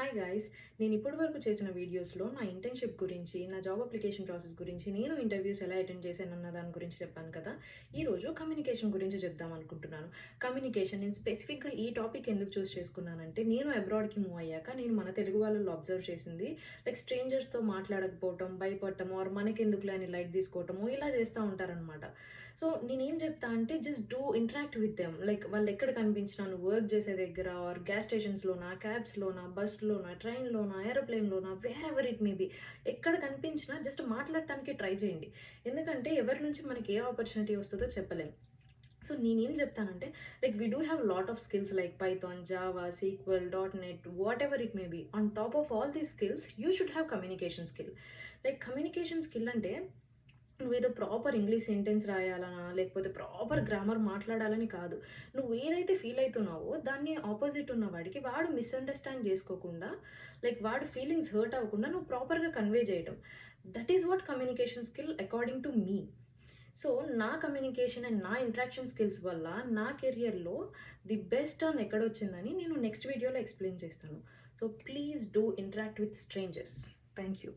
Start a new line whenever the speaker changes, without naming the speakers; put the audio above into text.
Hi guys, నేను ఇప్పటి వరకు చేసిన వీడియోస్లో నా ఇంటర్న్‌షిప్ గురించి, నా జాబ్ అప్లికేషన్ ప్రాసెస్ గురించి, నేను ఇంటర్వ్యూస్ ఎలా అటెండ్ చేశానన్న దాని గురించి చెప్పాను కదా! ఈరోజు కమ్యూనికేషన్ గురించి చెప్దాం అనుకుంటున్నాను. కమ్యూనికేషన్ నేను స్పెసిఫిక్‌గా ఈ టాపిక్ ఎందుకు చూస్ చేసుకున్నానంటే, నేను అబ్రాడ్‌కి మూవ్ అయ్యాక నేను మన తెలుగు వాళ్ళలో అబ్జర్వ్ చేసింది లైక్ స్ట్రేంజర్స్‌తో మాట్లాడకపోవటం, భయపడటము ఆర్ మనకెందుకులే అని లైట్ తీసుకోవటము ఇలా చేస్తా ఉంటారనమాట. సో నేనేం చెప్తా అంటే just do interact with them. Like వాళ్ళు ఎక్కడ కనిపించినా నువ్వు వర్క్ చేసే దగ్గర ఆర్ గ్యాస్ స్టేషన్స్‌లోనా, క్యాబ్స్‌లోనా, బస్‌లోనా, ట్రైన్‌లోనా, ఏరోప్లేన్‌లోనా వేరెవర్ ఇట్ మే బి ఎక్కడ కనిపించినా జస్ట్ మాట్లాడటానికి ట్రై చేయండి. ఎందుకంటే ఎవరి నుంచి మనకి ఏ ఆపర్చునిటీ వస్తదో చెప్పలేం. సో నేనేం చెప్తానంటే like we do have lot of skills like Python, Java, sequel, .NET what ever it may B. On top of all these skills you should have communication skill. Like communication skill అంటే నువ్వేదో proper English sentence రాయాలనా, లేకపోతే proper grammar మాట్లాడాలని కాదు. నువ్వు ఏదైతే feel అయితున్నావో దాన్ని opposite ఉన్న వాడికి వాడు మిస్‌అండర్‌స్టాండ్ చేసుకోకుండా, లైక్ వాడి ఫీలింగ్స్ హర్ట్ అవ్వకుండా నువ్వు ప్రాపర్‌గా కన్వే చేయడం. That is what communication skill according to me. So నా కమ్యూనికేషన్ అండ్ నా ఇంటరాక్షన్ స్కిల్స్ వల్ల నా కెరియర్‌లో ది బెస్ట్ టర్న్ ఎక్కడొచ్చిందని నేను నెక్స్ట్ వీడియోలో ఎక్స్‌ప్లెయిన్ చేస్తాను. So please do interact with strangers. Thank you.